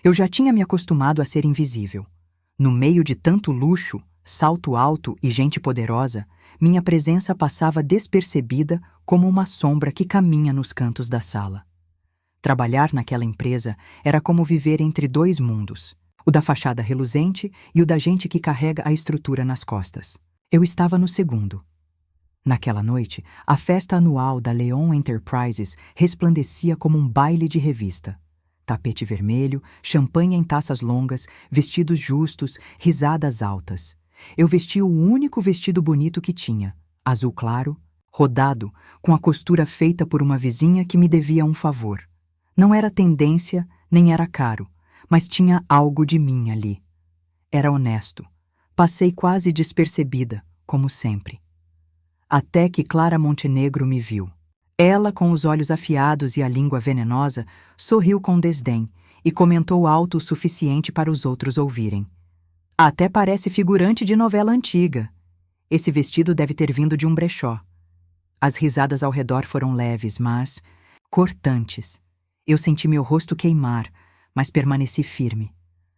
Eu já tinha me acostumado a ser invisível. No meio de tanto luxo, salto alto e gente poderosa, minha presença passava despercebida como uma sombra que caminha nos cantos da sala. Trabalhar naquela empresa era como viver entre dois mundos, o da fachada reluzente e o da gente que carrega a estrutura nas costas. Eu estava no segundo. Naquela noite, a festa anual da Leon Enterprises resplandecia como um baile de revista. Tapete vermelho, champanhe em taças longas, vestidos justos, risadas altas. Eu vestia o único vestido bonito que tinha, azul claro, rodado, com a costura feita por uma vizinha que me devia um favor. Não era tendência, nem era caro, mas tinha algo de mim ali. Era honesto. Passei quase despercebida, como sempre. Até que Clara Montenegro me viu. Ela, com os olhos afiados e a língua venenosa, sorriu com desdém e comentou alto o suficiente para os outros ouvirem. Até parece figurante de novela antiga. Esse vestido deve ter vindo de um brechó. As risadas ao redor foram leves, mas cortantes. Eu senti meu rosto queimar, mas permaneci firme.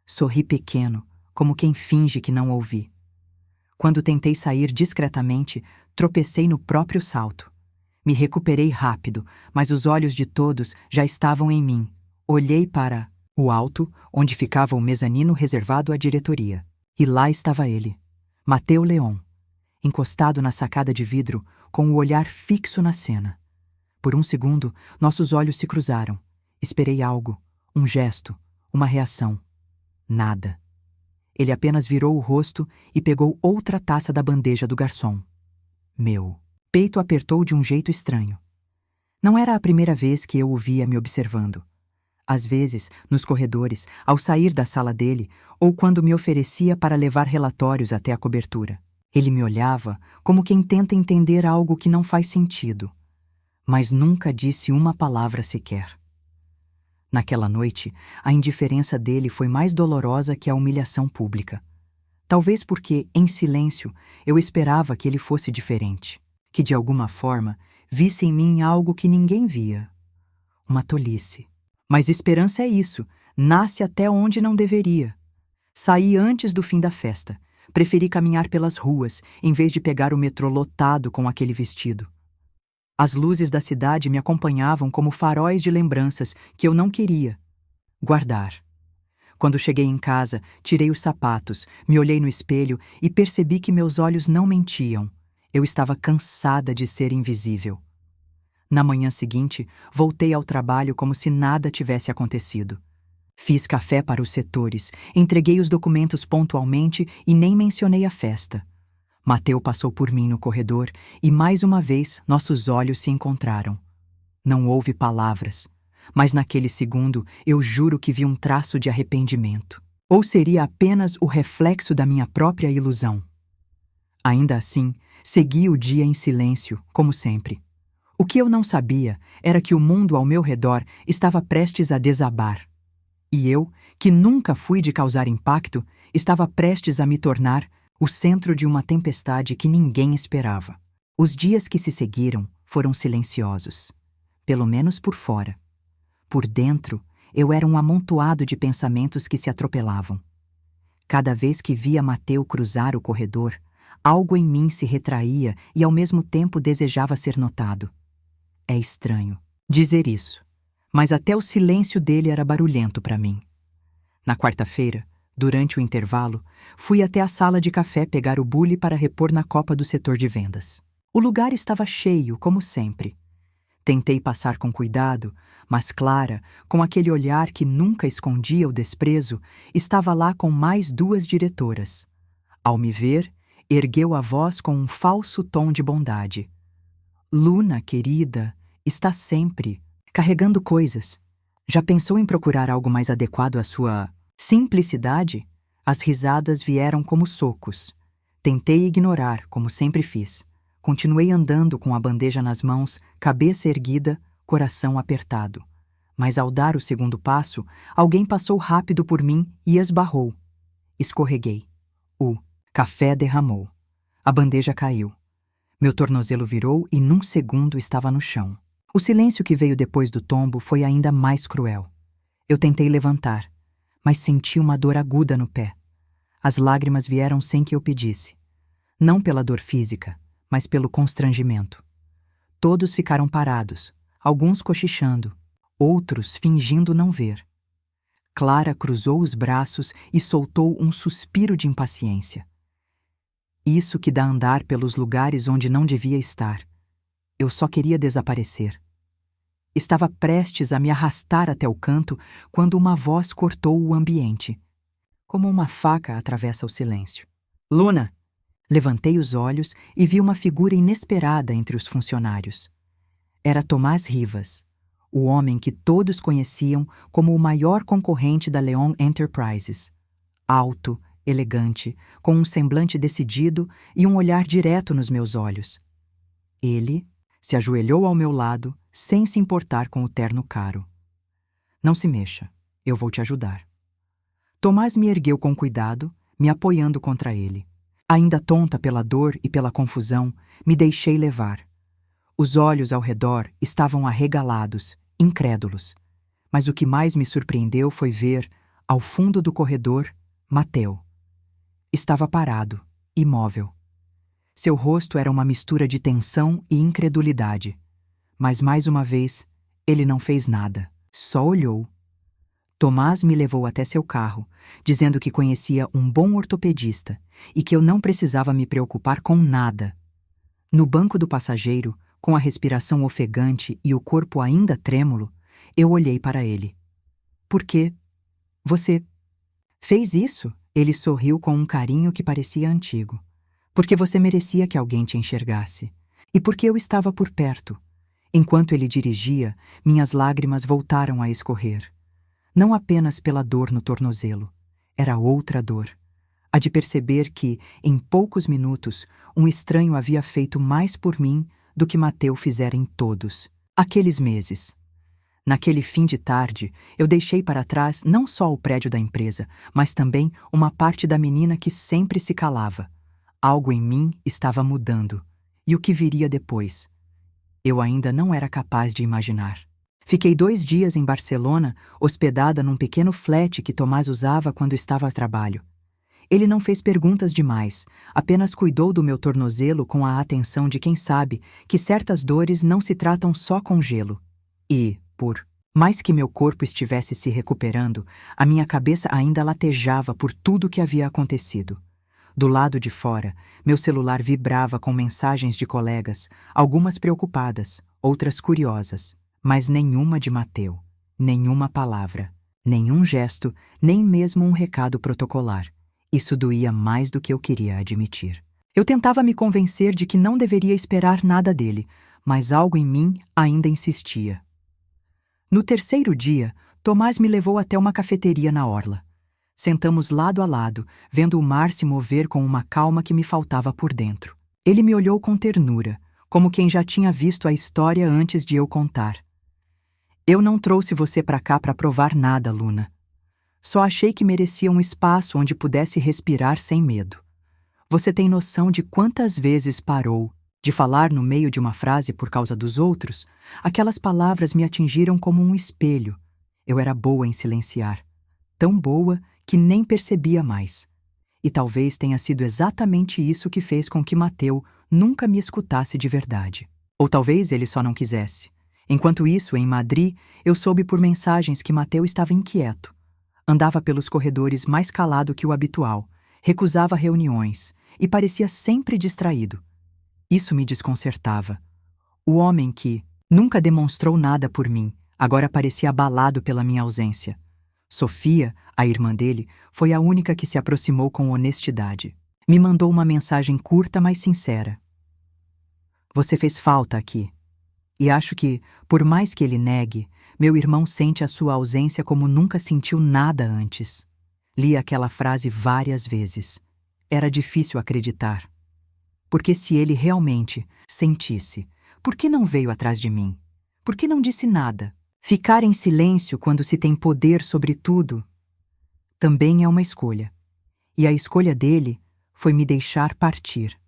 Sorri pequeno, como quem finge que não ouvi. Quando tentei sair discretamente, tropecei no próprio salto. Me recuperei rápido, mas os olhos de todos já estavam em mim. Olhei para o alto, onde ficava o mezanino reservado à diretoria. E lá estava ele, Mateu Leon, encostado na sacada de vidro, com o olhar fixo na cena. Por um segundo, nossos olhos se cruzaram. Esperei algo, um gesto, uma reação. Nada. Ele apenas virou o rosto e pegou outra taça da bandeja do garçom. Meu peito apertou de um jeito estranho. Não era a primeira vez que eu o via me observando. Às vezes, nos corredores, ao sair da sala dele, ou quando me oferecia para levar relatórios até a cobertura. Ele me olhava como quem tenta entender algo que não faz sentido, mas nunca disse uma palavra sequer. Naquela noite, a indiferença dele foi mais dolorosa que a humilhação pública. Talvez porque, em silêncio, eu esperava que ele fosse diferente, que de alguma forma visse em mim algo que ninguém via. Uma tolice. Mas esperança é isso, nasce até onde não deveria. Saí antes do fim da festa. Preferi caminhar pelas ruas, em vez de pegar o metrô lotado com aquele vestido. As luzes da cidade me acompanhavam como faróis de lembranças que eu não queria guardar. Quando cheguei em casa, tirei os sapatos, me olhei no espelho e percebi que meus olhos não mentiam. Eu estava cansada de ser invisível. Na manhã seguinte, voltei ao trabalho como se nada tivesse acontecido. Fiz café para os setores, entreguei os documentos pontualmente e nem mencionei a festa. Mateu passou por mim no corredor e, mais uma vez, nossos olhos se encontraram. Não houve palavras, mas naquele segundo eu juro que vi um traço de arrependimento. Ou seria apenas o reflexo da minha própria ilusão? Ainda assim, segui o dia em silêncio, como sempre. O que eu não sabia era que o mundo ao meu redor estava prestes a desabar. E eu, que nunca fui de causar impacto, estava prestes a me tornar o centro de uma tempestade que ninguém esperava. Os dias que se seguiram foram silenciosos, pelo menos por fora. Por dentro, eu era um amontoado de pensamentos que se atropelavam. Cada vez que via Mateu cruzar o corredor, algo em mim se retraía e ao mesmo tempo desejava ser notado. É estranho dizer isso, mas até o silêncio dele era barulhento para mim. Na quarta-feira, durante o intervalo, fui até a sala de café pegar o bule para repor na copa do setor de vendas. O lugar estava cheio, como sempre. Tentei passar com cuidado, mas Clara, com aquele olhar que nunca escondia o desprezo, estava lá com mais duas diretoras. Ao me ver, ergueu a voz com um falso tom de bondade. Luna, querida, está sempre carregando coisas. Já pensou em procurar algo mais adequado à sua simplicidade? As risadas vieram como socos. Tentei ignorar, como sempre fiz. Continuei andando com a bandeja nas mãos, cabeça erguida, coração apertado. Mas ao dar o segundo passo, alguém passou rápido por mim e esbarrou. Escorreguei. O café derramou. A bandeja caiu. Meu tornozelo virou e num segundo estava no chão. O silêncio que veio depois do tombo foi ainda mais cruel. Eu tentei levantar, mas senti uma dor aguda no pé. As lágrimas vieram sem que eu pedisse. Não pela dor física, mas pelo constrangimento. Todos ficaram parados, alguns cochichando, outros fingindo não ver. Clara cruzou os braços e soltou um suspiro de impaciência. Isso que dá andar pelos lugares onde não devia estar. Eu só queria desaparecer. Estava prestes a me arrastar até o canto quando uma voz cortou o ambiente. Como uma faca atravessa o silêncio. Luna! Levantei os olhos e vi uma figura inesperada entre os funcionários. Era Tomás Rivas, o homem que todos conheciam como o maior concorrente da Leon Enterprises. Alto, elegante, com um semblante decidido e um olhar direto nos meus olhos. Ele se ajoelhou ao meu lado, sem se importar com o terno caro. Não se mexa, eu vou te ajudar. Tomás me ergueu com cuidado, me apoiando contra ele. Ainda tonta pela dor e pela confusão, me deixei levar. Os olhos ao redor estavam arregalados, incrédulos. Mas o que mais me surpreendeu foi ver, ao fundo do corredor, Mateu. Estava parado, imóvel. Seu rosto era uma mistura de tensão e incredulidade. Mas mais uma vez, ele não fez nada, só olhou. Tomás me levou até seu carro, dizendo que conhecia um bom ortopedista e que eu não precisava me preocupar com nada. No banco do passageiro, com a respiração ofegante e o corpo ainda trêmulo, eu olhei para ele. Por quê? Você fez isso? Ele sorriu com um carinho que parecia antigo. Porque você merecia que alguém te enxergasse. E porque eu estava por perto. Enquanto ele dirigia, minhas lágrimas voltaram a escorrer. Não apenas pela dor no tornozelo. Era outra dor. A de perceber que, em poucos minutos, um estranho havia feito mais por mim do que Mateu fizera em todos aqueles meses. Naquele fim de tarde, eu deixei para trás não só o prédio da empresa, mas também uma parte da menina que sempre se calava. Algo em mim estava mudando. E o que viria depois? Eu ainda não era capaz de imaginar. Fiquei 2 dias em Barcelona, hospedada num pequeno flat que Tomás usava quando estava a trabalho. Ele não fez perguntas demais, apenas cuidou do meu tornozelo com a atenção de quem sabe que certas dores não se tratam só com gelo. E, por mais que meu corpo estivesse se recuperando, a minha cabeça ainda latejava por tudo o que havia acontecido. Do lado de fora, meu celular vibrava com mensagens de colegas, algumas preocupadas, outras curiosas, mas nenhuma de Mateu, nenhuma palavra, nenhum gesto, nem mesmo um recado protocolar. Isso doía mais do que eu queria admitir. Eu tentava me convencer de que não deveria esperar nada dele, mas algo em mim ainda insistia. No 3º dia, Tomás me levou até uma cafeteria na orla. Sentamos lado a lado, vendo o mar se mover com uma calma que me faltava por dentro. Ele me olhou com ternura, como quem já tinha visto a história antes de eu contar. Eu não trouxe você para cá para provar nada, Luna. Só achei que merecia um espaço onde pudesse respirar sem medo. Você tem noção de quantas vezes parou de falar no meio de uma frase por causa dos outros? Aquelas palavras me atingiram como um espelho. Eu era boa em silenciar. Tão boa que nem percebia mais. E talvez tenha sido exatamente isso que fez com que Mateu nunca me escutasse de verdade. Ou talvez ele só não quisesse. Enquanto isso, em Madrid, eu soube por mensagens que Mateu estava inquieto. Andava pelos corredores mais calado que o habitual, recusava reuniões e parecia sempre distraído. Isso me desconcertava. O homem que nunca demonstrou nada por mim, agora parecia abalado pela minha ausência. Sofia, a irmã dele, foi a única que se aproximou com honestidade. Me mandou uma mensagem curta, mas sincera. Você fez falta aqui. E acho que, por mais que ele negue, meu irmão sente a sua ausência como nunca sentiu nada antes. Li aquela frase várias vezes. Era difícil acreditar. Porque se ele realmente sentisse, por que não veio atrás de mim? Por que não disse nada? Ficar em silêncio quando se tem poder sobre tudo também é uma escolha. E a escolha dele foi me deixar partir.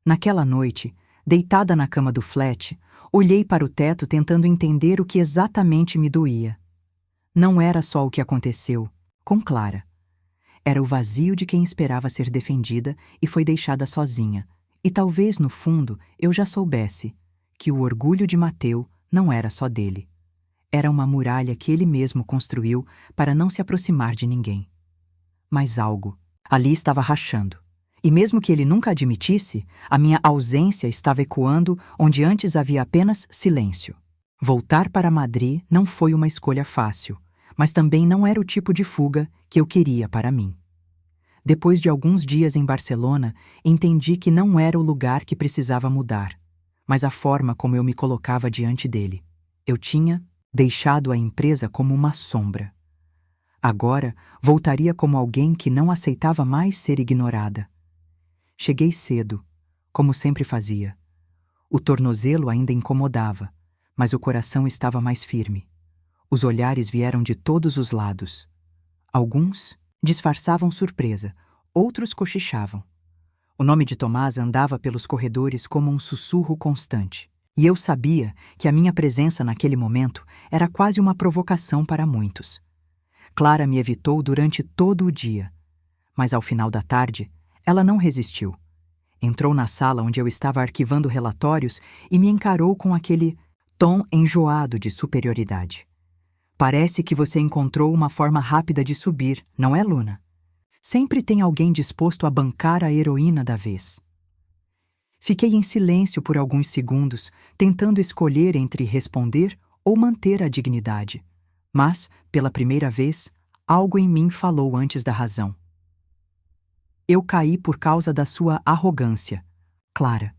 Naquela noite, deitada na cama do flat, olhei para o teto tentando entender o que exatamente me doía. Não era só o que aconteceu, com Clara. Era o vazio de quem esperava ser defendida e foi deixada sozinha. E talvez, no fundo, eu já soubesse que o orgulho de Mateu não era só dele. Era uma muralha que ele mesmo construiu para não se aproximar de ninguém. Mas algo ali estava rachando. E mesmo que ele nunca admitisse, a minha ausência estava ecoando onde antes havia apenas silêncio. Voltar para Madrid não foi uma escolha fácil, mas também não era o tipo de fuga que eu queria para mim. Depois de alguns dias em Barcelona, entendi que não era o lugar que precisava mudar, mas a forma como eu me colocava diante dele. Eu tinha deixado a empresa como uma sombra. Agora, voltaria como alguém que não aceitava mais ser ignorada. Cheguei cedo, como sempre fazia. O tornozelo ainda incomodava, mas o coração estava mais firme. Os olhares vieram de todos os lados. Alguns disfarçavam surpresa, outros cochichavam. O nome de Tomás andava pelos corredores como um sussurro constante, e eu sabia que a minha presença naquele momento era quase uma provocação para muitos. Clara me evitou durante todo o dia, mas ao final da tarde, ela não resistiu. Entrou na sala onde eu estava arquivando relatórios e me encarou com aquele tom enjoado de superioridade. Parece que você encontrou uma forma rápida de subir, não é, Luna? Sempre tem alguém disposto a bancar a heroína da vez. Fiquei em silêncio por alguns segundos, tentando escolher entre responder ou manter a dignidade. Mas, pela primeira vez, algo em mim falou antes da razão. Eu caí por causa da sua arrogância, Clara,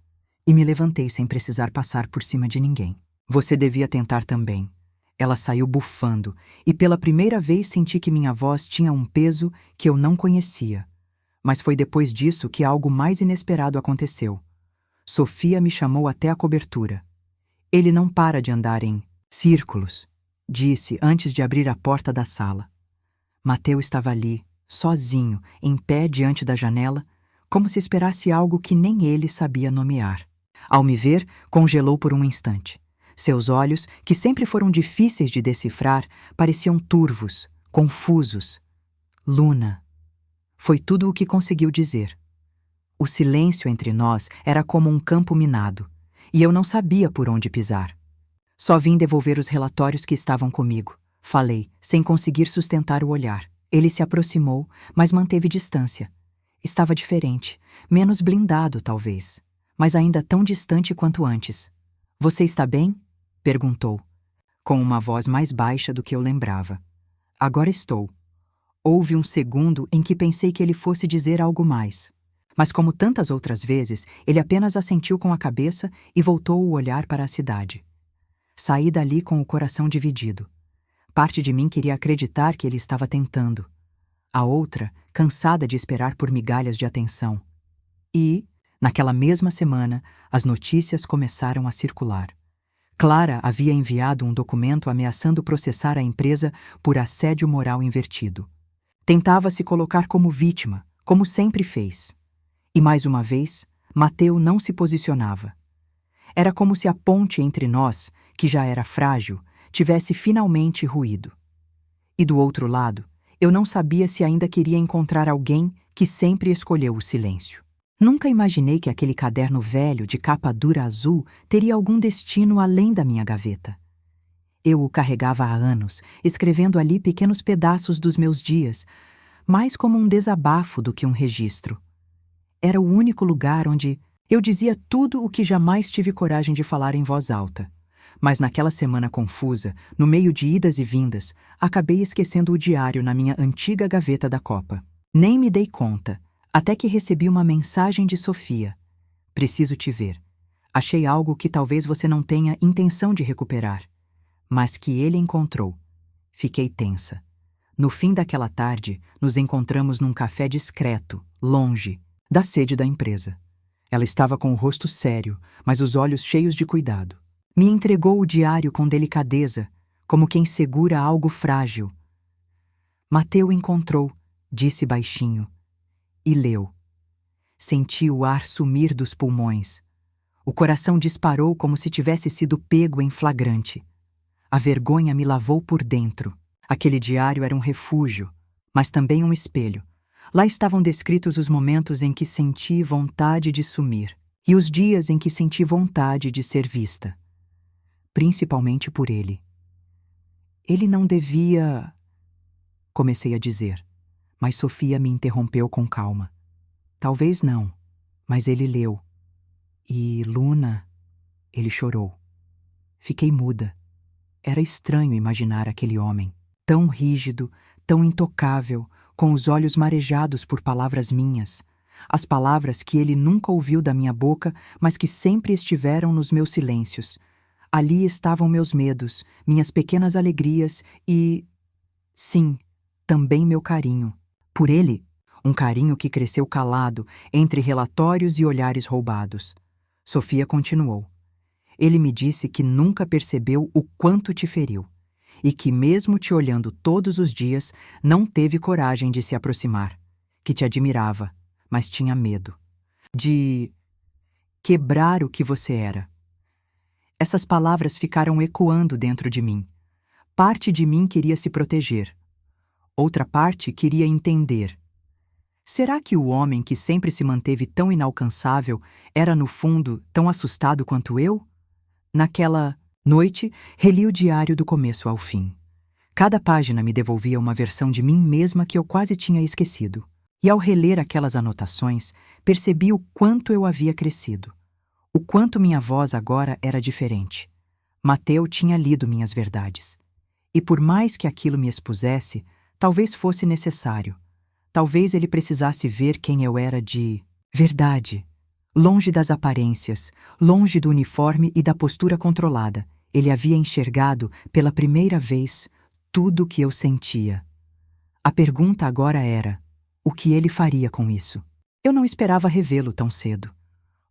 e me levantei sem precisar passar por cima de ninguém. Você devia tentar também. Ela saiu bufando, e pela primeira vez senti que minha voz tinha um peso que eu não conhecia. Mas foi depois disso que algo mais inesperado aconteceu. Sofia me chamou até a cobertura. Ele não para de andar em círculos, disse antes de abrir a porta da sala. Mateu estava ali, sozinho, em pé diante da janela, como se esperasse algo que nem ele sabia nomear. Ao me ver, congelou por um instante. Seus olhos, que sempre foram difíceis de decifrar, pareciam turvos, confusos. Luna. Foi tudo o que conseguiu dizer. O silêncio entre nós era como um campo minado, e eu não sabia por onde pisar. Só vim devolver os relatórios que estavam comigo. Falei, sem conseguir sustentar o olhar. Ele se aproximou, mas manteve distância. Estava diferente, menos blindado, talvez, mas ainda tão distante quanto antes. Você está bem? Perguntou, com uma voz mais baixa do que eu lembrava. Agora estou. Houve um segundo em que pensei que ele fosse dizer algo mais. Mas como tantas outras vezes, ele apenas assentiu com a cabeça e voltou o olhar para a cidade. Saí dali com o coração dividido. Parte de mim queria acreditar que ele estava tentando. A outra, cansada de esperar por migalhas de atenção. E, naquela mesma semana, as notícias começaram a circular. Clara havia enviado um documento ameaçando processar a empresa por assédio moral invertido. Tentava se colocar como vítima, como sempre fez. E mais uma vez, Mateu não se posicionava. Era como se a ponte entre nós, que já era frágil, tivesse finalmente ruído. E do outro lado, eu não sabia se ainda queria encontrar alguém que sempre escolheu o silêncio. Nunca imaginei que aquele caderno velho de capa dura azul teria algum destino além da minha gaveta. Eu o carregava há anos, escrevendo ali pequenos pedaços dos meus dias, mais como um desabafo do que um registro. Era o único lugar onde eu dizia tudo o que jamais tive coragem de falar em voz alta. Mas naquela semana confusa, no meio de idas e vindas, acabei esquecendo o diário na minha antiga gaveta da copa. Nem me dei conta, até que recebi uma mensagem de Sofia. Preciso te ver. Achei algo que talvez você não tenha intenção de recuperar, mas que ele encontrou. Fiquei tensa. No fim daquela tarde, nos encontramos num café discreto, longe da sede da empresa. Ela estava com o rosto sério, mas os olhos cheios de cuidado. Me entregou o diário com delicadeza, como quem segura algo frágil. Mateu encontrou, disse baixinho, e leu. Senti o ar sumir dos pulmões. O coração disparou como se tivesse sido pego em flagrante. A vergonha me lavou por dentro. Aquele diário era um refúgio, mas também um espelho. Lá estavam descritos os momentos em que senti vontade de sumir e os dias em que senti vontade de ser vista. Principalmente por ele. Ele não devia... Comecei a dizer, mas Sofia me interrompeu com calma. Talvez não, mas ele leu. E Luna... Ele chorou. Fiquei muda. Era estranho imaginar aquele homem, tão rígido, tão intocável, com os olhos marejados por palavras minhas, as palavras que ele nunca ouviu da minha boca, mas que sempre estiveram nos meus silêncios. Ali estavam meus medos, minhas pequenas alegrias e... sim, também meu carinho. Por ele, um carinho que cresceu calado, entre relatórios e olhares roubados. Sofia continuou. Ele me disse que nunca percebeu o quanto te feriu, e que mesmo te olhando todos os dias, não teve coragem de se aproximar, que te admirava, mas tinha medo. De quebrar o que você era. Essas palavras ficaram ecoando dentro de mim. Parte de mim queria se proteger. Outra parte queria entender. Será que o homem que sempre se manteve tão inalcançável era, no fundo, tão assustado quanto eu? Naquela noite, reli o diário do começo ao fim. Cada página me devolvia uma versão de mim mesma que eu quase tinha esquecido. E ao reler aquelas anotações, percebi o quanto eu havia crescido. O quanto minha voz agora era diferente. Mateu tinha lido minhas verdades. E por mais que aquilo me expusesse, talvez fosse necessário. Talvez ele precisasse ver quem eu era de verdade. Longe das aparências, longe do uniforme e da postura controlada, ele havia enxergado, pela primeira vez, tudo o que eu sentia. A pergunta agora era, o que ele faria com isso? Eu não esperava revê-lo tão cedo.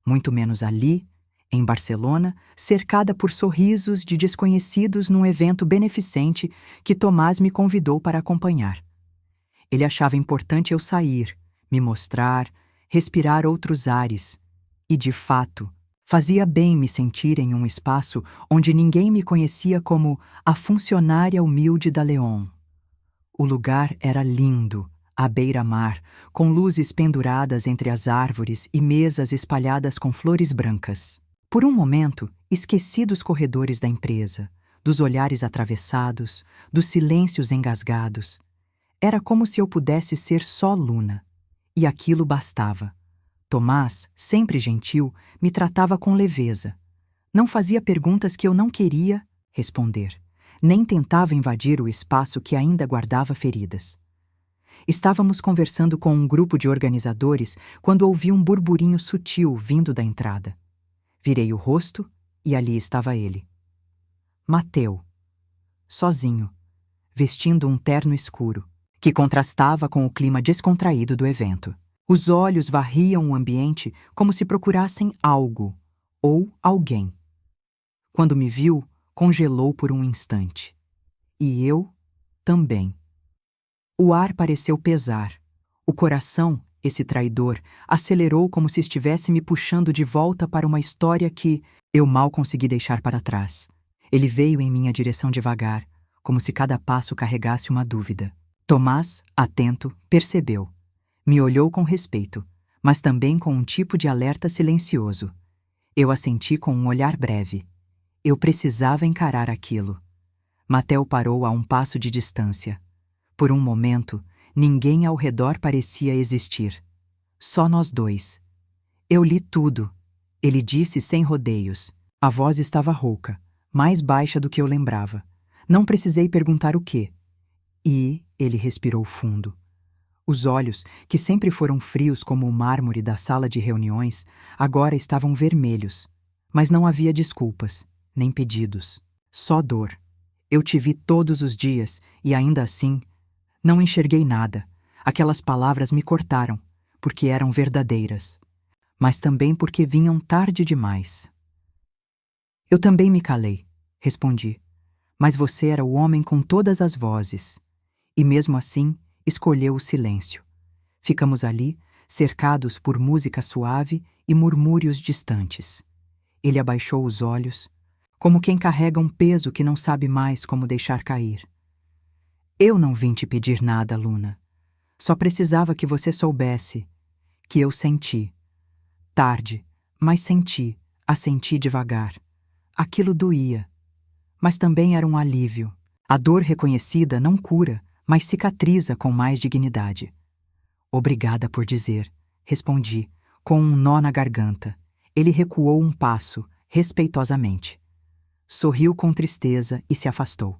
Muito menos ali, em Barcelona, cercada por sorrisos de desconhecidos num evento beneficente que Tomás me convidou para acompanhar. Ele achava importante eu sair, me mostrar, respirar outros ares. E, de fato, fazia bem me sentir em um espaço onde ninguém me conhecia como a funcionária humilde da Leon. O lugar era lindo, à beira-mar, com luzes penduradas entre as árvores e mesas espalhadas com flores brancas. Por um momento, esqueci dos corredores da empresa, dos olhares atravessados, dos silêncios engasgados. Era como se eu pudesse ser só Luna. E aquilo bastava. Tomás, sempre gentil, me tratava com leveza. Não fazia perguntas que eu não queria responder, nem tentava invadir o espaço que ainda guardava feridas. Estávamos conversando com um grupo de organizadores quando ouvi um burburinho sutil vindo da entrada. Virei o rosto e ali estava ele. Mateu. Sozinho, vestindo um terno escuro, que contrastava com o clima descontraído do evento. Os olhos varriam o ambiente como se procurassem algo ou alguém. Quando me viu, congelou por um instante. E eu também. O ar pareceu pesar. O coração, esse traidor, acelerou como se estivesse me puxando de volta para uma história que eu mal consegui deixar para trás. Ele veio em minha direção devagar, como se cada passo carregasse uma dúvida. Tomás, atento, percebeu. Me olhou com respeito, mas também com um tipo de alerta silencioso. Eu assenti com um olhar breve. Eu precisava encarar aquilo. Mateu parou a um passo de distância. Por um momento, ninguém ao redor parecia existir. Só nós dois. Eu li tudo, ele disse sem rodeios. A voz estava rouca, mais baixa do que eu lembrava. Não precisei perguntar o quê. E ele respirou fundo. Os olhos, que sempre foram frios como o mármore da sala de reuniões, agora estavam vermelhos. Mas não havia desculpas, nem pedidos. Só dor. Eu te vi todos os dias e, ainda assim, não enxerguei nada. Aquelas palavras me cortaram, porque eram verdadeiras. Mas também porque vinham tarde demais. Eu também me calei, respondi. Mas você era o homem com todas as vozes. E mesmo assim, escolheu o silêncio. Ficamos ali, cercados por música suave e murmúrios distantes. Ele abaixou os olhos, como quem carrega um peso que não sabe mais como deixar cair. Eu não vim te pedir nada, Luna. Só precisava que você soubesse que eu senti. Tarde, mas senti, assenti devagar. Aquilo doía, mas também era um alívio. A dor reconhecida não cura, mas cicatriza com mais dignidade. Obrigada por dizer, respondi, com um nó na garganta. Ele recuou um passo, respeitosamente. Sorriu com tristeza e se afastou.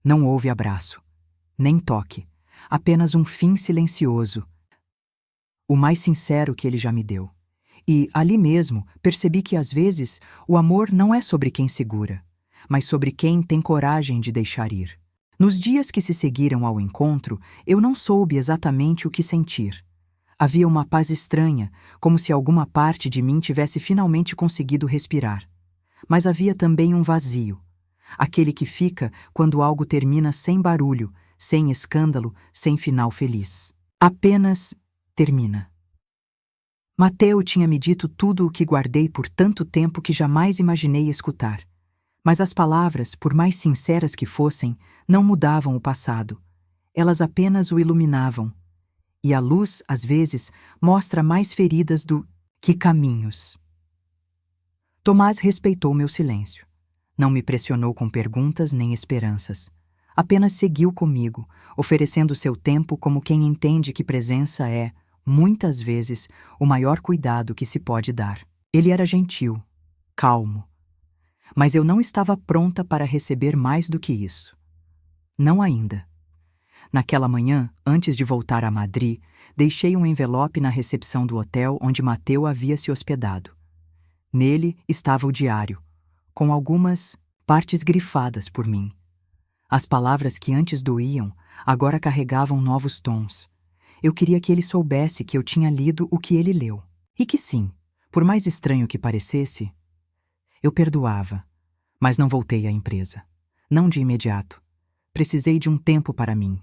Não houve abraço, nem toque, apenas um fim silencioso, o mais sincero que ele já me deu. E, ali mesmo, percebi que às vezes o amor não é sobre quem segura, mas sobre quem tem coragem de deixar ir. Nos dias que se seguiram ao encontro, eu não soube exatamente o que sentir. Havia uma paz estranha, como se alguma parte de mim tivesse finalmente conseguido respirar. Mas havia também um vazio, aquele que fica quando algo termina sem barulho, sem escândalo, sem final feliz. Apenas termina. Mateu tinha me dito tudo o que guardei por tanto tempo que jamais imaginei escutar. Mas as palavras, por mais sinceras que fossem, não mudavam o passado. Elas apenas o iluminavam. E a luz, às vezes, mostra mais feridas do que caminhos. Tomás respeitou meu silêncio. Não me pressionou com perguntas nem esperanças. Apenas seguiu comigo, oferecendo seu tempo como quem entende que presença é, muitas vezes, o maior cuidado que se pode dar. Ele era gentil, calmo. Mas eu não estava pronta para receber mais do que isso. Não ainda. Naquela manhã, antes de voltar a Madrid, deixei um envelope na recepção do hotel onde Mateu havia se hospedado. Nele estava o diário, com algumas partes grifadas por mim. As palavras que antes doíam, agora carregavam novos tons. Eu queria que ele soubesse que eu tinha lido o que ele leu. E que sim, por mais estranho que parecesse, eu perdoava, mas não voltei à empresa. Não de imediato. Precisei de um tempo para mim,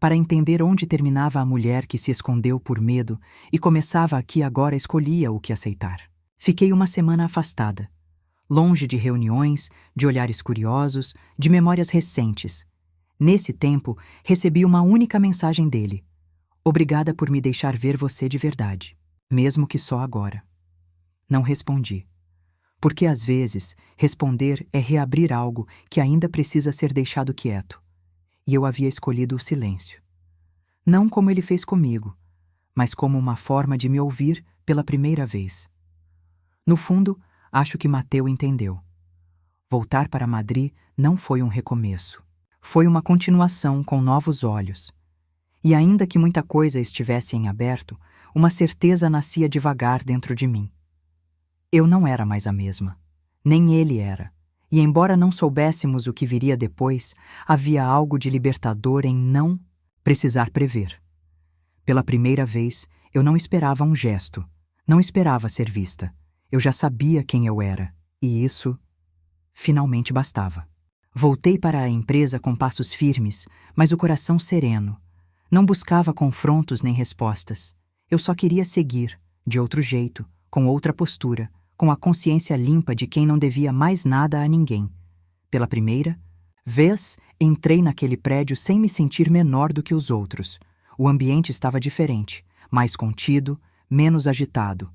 para entender onde terminava a mulher que se escondeu por medo e começava a que agora escolhia o que aceitar. Fiquei uma semana afastada, longe de reuniões, de olhares curiosos, de memórias recentes. Nesse tempo, recebi uma única mensagem dele. Obrigada por me deixar ver você de verdade, mesmo que só agora. Não respondi. Porque às vezes, responder é reabrir algo que ainda precisa ser deixado quieto. E eu havia escolhido o silêncio. Não como ele fez comigo, mas como uma forma de me ouvir pela primeira vez. No fundo, acho que Mateu entendeu. Voltar para Madrid não foi um recomeço. Foi uma continuação com novos olhos. E ainda que muita coisa estivesse em aberto, uma certeza nascia devagar dentro de mim. Eu não era mais a mesma. Nem ele era. E embora não soubéssemos o que viria depois, havia algo de libertador em não precisar prever. Pela primeira vez, eu não esperava um gesto. Não esperava ser vista. Eu já sabia quem eu era. E isso, finalmente bastava. Voltei para a empresa com passos firmes, mas o coração sereno. Não buscava confrontos nem respostas. Eu só queria seguir, de outro jeito, com outra postura, com a consciência limpa de quem não devia mais nada a ninguém. Pela primeira vez, entrei naquele prédio sem me sentir menor do que os outros. O ambiente estava diferente, mais contido, menos agitado.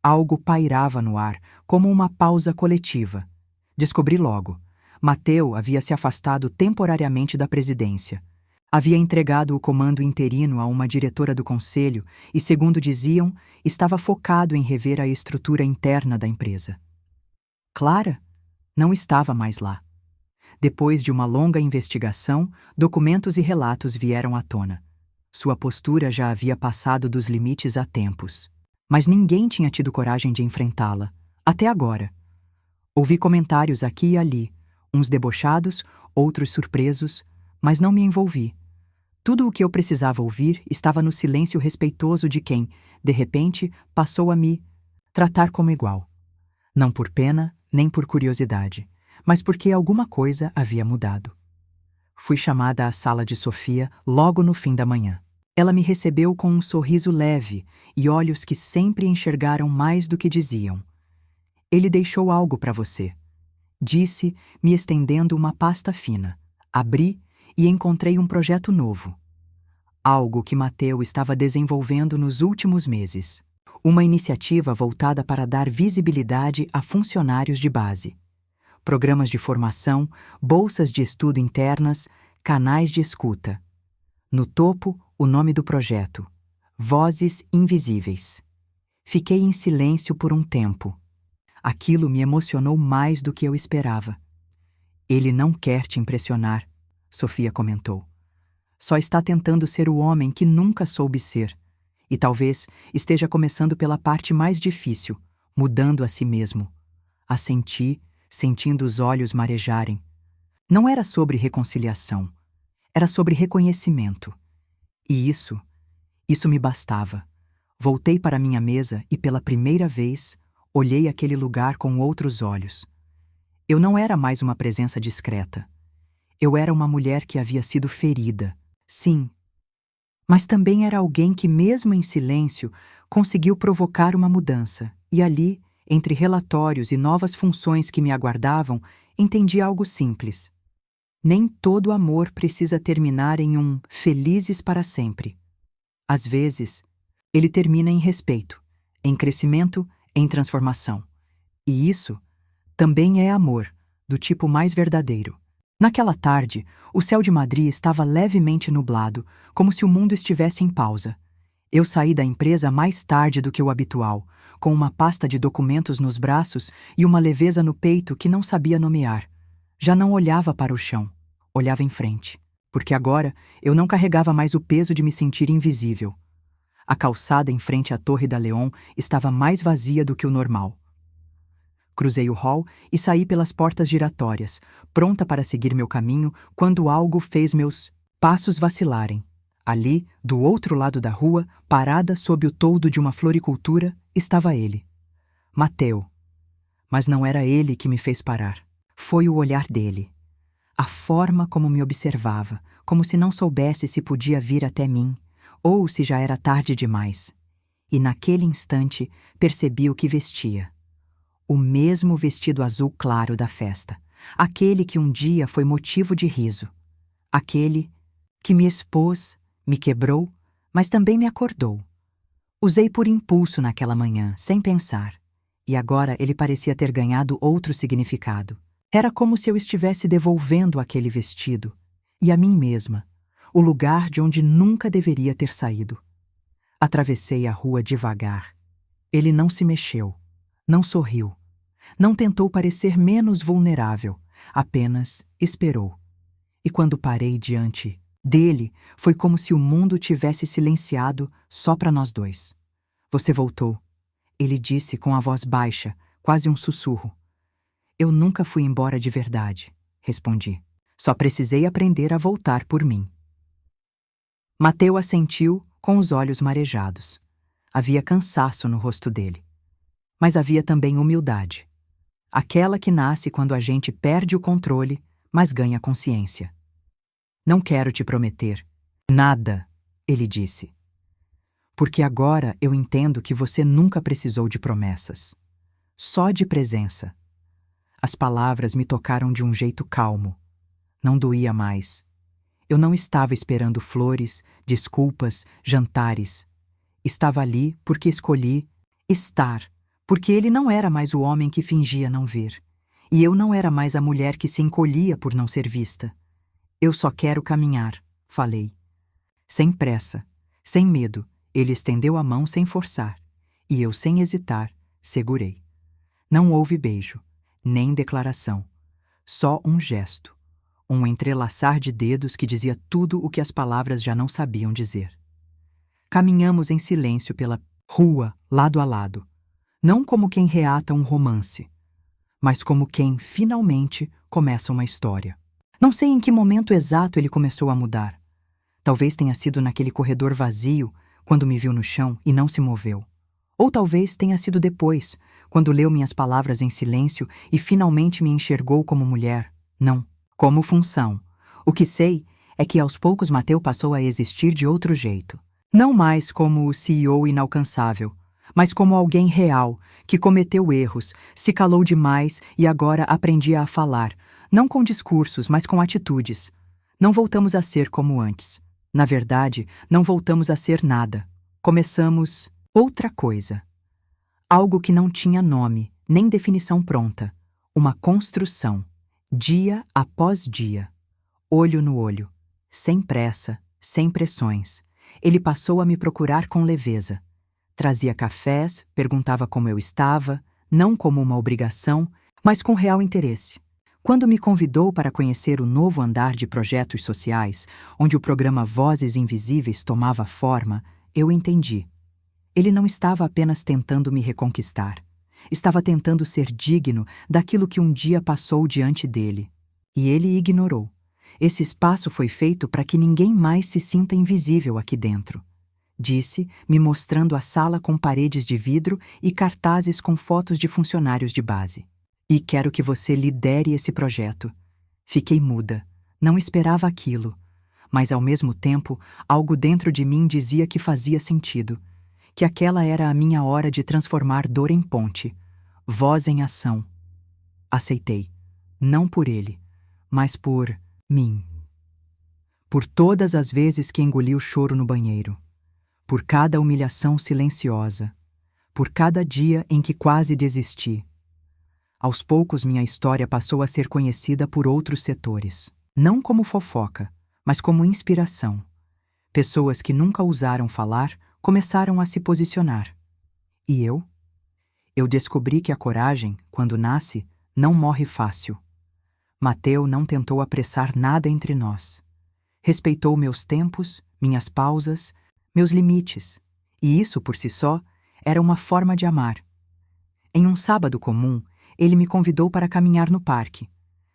Algo pairava no ar, como uma pausa coletiva. Descobri logo. Mateu havia se afastado temporariamente da presidência. Havia entregado o comando interino a uma diretora do conselho e, segundo diziam, estava focado em rever a estrutura interna da empresa. Clara não estava mais lá. Depois de uma longa investigação, documentos e relatos vieram à tona. Sua postura já havia passado dos limites há tempos. Mas ninguém tinha tido coragem de enfrentá-la, até agora. Ouvi comentários aqui e ali, uns debochados, outros surpresos, mas não me envolvi. Tudo o que eu precisava ouvir estava no silêncio respeitoso de quem, de repente, passou a me tratar como igual. Não por pena, nem por curiosidade, mas porque alguma coisa havia mudado. Fui chamada à sala de Sofia logo no fim da manhã. Ela me recebeu com um sorriso leve e olhos que sempre enxergaram mais do que diziam. Ele deixou algo para você, disse, me estendendo uma pasta fina. Abri e encontrei um projeto novo. Algo que Mateu estava desenvolvendo nos últimos meses. Uma iniciativa voltada para dar visibilidade a funcionários de base. Programas de formação, bolsas de estudo internas, canais de escuta. No topo, o nome do projeto: Vozes Invisíveis. Fiquei em silêncio por um tempo. Aquilo me emocionou mais do que eu esperava. Ele não quer te impressionar, Sofia comentou. Só está tentando ser o homem que nunca soube ser. E talvez esteja começando pela parte mais difícil, mudando a si mesmo. Assenti, sentindo os olhos marejarem. Não era sobre reconciliação. Era sobre reconhecimento. E isso me bastava. Voltei para minha mesa e pela primeira vez olhei aquele lugar com outros olhos. Eu não era mais uma presença discreta. Eu era uma mulher que havia sido ferida, sim. Mas também era alguém que, mesmo em silêncio, conseguiu provocar uma mudança. E ali, entre relatórios e novas funções que me aguardavam, entendi algo simples. Nem todo amor precisa terminar em um felizes para sempre. Às vezes, ele termina em respeito, em crescimento, em transformação. E isso também é amor, do tipo mais verdadeiro. Naquela tarde, o céu de Madrid estava levemente nublado, como se o mundo estivesse em pausa. Eu saí da empresa mais tarde do que o habitual, com uma pasta de documentos nos braços e uma leveza no peito que não sabia nomear. Já não olhava para o chão, olhava em frente, porque agora eu não carregava mais o peso de me sentir invisível. A calçada em frente à Torre da León estava mais vazia do que o normal. Cruzei o hall e saí pelas portas giratórias, pronta para seguir meu caminho, quando algo fez meus passos vacilarem. Ali, do outro lado da rua, parada sob o toldo de uma floricultura, estava ele. Mateu. Mas não era ele que me fez parar. Foi o olhar dele. A forma como me observava, como se não soubesse se podia vir até mim, ou se já era tarde demais. E naquele instante percebi o que vestia. O mesmo vestido azul claro da festa. Aquele que um dia foi motivo de riso. Aquele que me expôs, me quebrou, mas também me acordou. Usei por impulso naquela manhã, sem pensar. E agora ele parecia ter ganhado outro significado. Era como se eu estivesse devolvendo aquele vestido, e a mim mesma, o lugar de onde nunca deveria ter saído. Atravessei a rua devagar. Ele não se mexeu, não sorriu, não tentou parecer menos vulnerável, apenas esperou. E quando parei diante dele, foi como se o mundo tivesse silenciado só para nós dois. Você voltou, ele disse com a voz baixa, quase um sussurro. Eu nunca fui embora de verdade, respondi. Só precisei aprender a voltar por mim. Mateu assentiu com os olhos marejados. Havia cansaço no rosto dele. Mas havia também humildade. Aquela que nasce quando a gente perde o controle, mas ganha consciência. Não quero te prometer nada, ele disse. Porque agora eu entendo que você nunca precisou de promessas. Só de presença. As palavras me tocaram de um jeito calmo. Não doía mais. Eu não estava esperando flores, desculpas, jantares. Estava ali porque escolhi estar, porque ele não era mais o homem que fingia não ver. E eu não era mais a mulher que se encolhia por não ser vista. Eu só quero caminhar, falei. Sem pressa, sem medo, ele estendeu a mão sem forçar. E eu, sem hesitar, segurei. Não houve beijo, nem declaração. Só um gesto. Um entrelaçar de dedos que dizia tudo o que as palavras já não sabiam dizer. Caminhamos em silêncio pela rua, lado a lado. Não como quem reata um romance, mas como quem, finalmente, começa uma história. Não sei em que momento exato ele começou a mudar. Talvez tenha sido naquele corredor vazio, quando me viu no chão e não se moveu. Ou talvez tenha sido depois, quando leu minhas palavras em silêncio e finalmente me enxergou como mulher. Não, como função. O que sei é que aos poucos Mateu passou a existir de outro jeito. Não mais como o CEO inalcançável, mas como alguém real, que cometeu erros, se calou demais e agora aprendia a falar, não com discursos, mas com atitudes. Não voltamos a ser como antes. Na verdade, não voltamos a ser nada. Começamos outra coisa. Algo que não tinha nome, nem definição pronta. Uma construção, dia após dia. Olho no olho. Sem pressa, sem pressões. Ele passou a me procurar com leveza. Trazia cafés, perguntava como eu estava, não como uma obrigação, mas com real interesse. Quando me convidou para conhecer o novo andar de projetos sociais, onde o programa Vozes Invisíveis tomava forma, eu entendi. Ele não estava apenas tentando me reconquistar. Estava tentando ser digno daquilo que um dia passou diante dele. E ele ignorou. Esse espaço foi feito para que ninguém mais se sinta invisível aqui dentro. Disse, me mostrando a sala com paredes de vidro e cartazes com fotos de funcionários de base. E quero que você lidere esse projeto. Fiquei muda. Não esperava aquilo. Mas, ao mesmo tempo, algo dentro de mim dizia que fazia sentido. Que aquela era a minha hora de transformar dor em ponte. Voz em ação. Aceitei. Não por ele, mas por mim. Por todas as vezes que engoli o choro no banheiro. Por cada humilhação silenciosa. Por cada dia em que quase desisti. Aos poucos, minha história passou a ser conhecida por outros setores. Não como fofoca, mas como inspiração. Pessoas que nunca ousaram falar começaram a se posicionar. E eu? Eu descobri que a coragem, quando nasce, não morre fácil. Mateu não tentou apressar nada entre nós. Respeitou meus tempos, minhas pausas, meus limites. E isso, por si só, era uma forma de amar. Em um sábado comum, ele me convidou para caminhar no parque.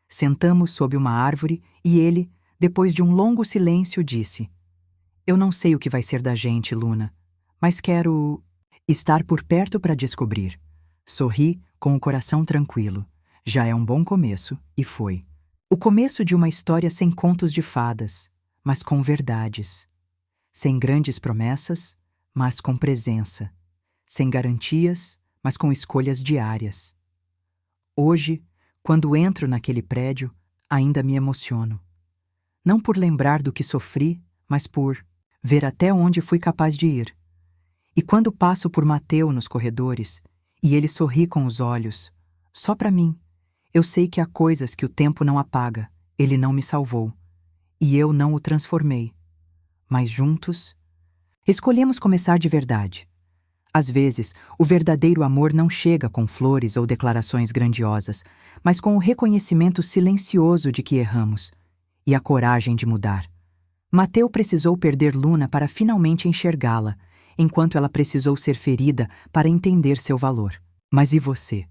Sentamos sob uma árvore e ele, depois de um longo silêncio, disse: Eu não sei o que vai ser da gente, Luna, mas quero estar por perto para descobrir. Sorri com o coração tranquilo. Já é um bom começo, e foi. O começo de uma história sem contos de fadas, mas com verdades. Sem grandes promessas, mas com presença. Sem garantias, mas com escolhas diárias. Hoje, quando entro naquele prédio, ainda me emociono. Não por lembrar do que sofri, mas por ver até onde fui capaz de ir. E quando passo por Mateu nos corredores, e ele sorri com os olhos, só para mim, eu sei que há coisas que o tempo não apaga, ele não me salvou. E eu não o transformei. Mas juntos, escolhemos começar de verdade. Às vezes, o verdadeiro amor não chega com flores ou declarações grandiosas, mas com o reconhecimento silencioso de que erramos e a coragem de mudar. Mateu precisou perder Luna para finalmente enxergá-la, enquanto ela precisou ser ferida para entender seu valor. Mas e você?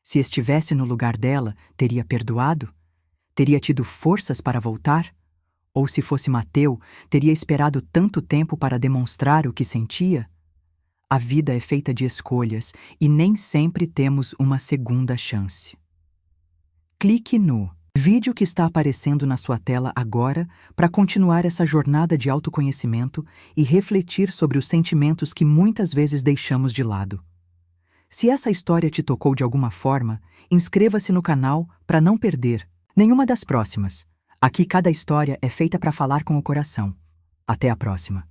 Se estivesse no lugar dela, teria perdoado? Teria tido forças para voltar? Ou se fosse Mateu, teria esperado tanto tempo para demonstrar o que sentia? A vida é feita de escolhas e nem sempre temos uma segunda chance. Clique no vídeo que está aparecendo na sua tela agora para continuar essa jornada de autoconhecimento e refletir sobre os sentimentos que muitas vezes deixamos de lado. Se essa história te tocou de alguma forma, inscreva-se no canal para não perder nenhuma das próximas. Aqui cada história é feita para falar com o coração. Até a próxima.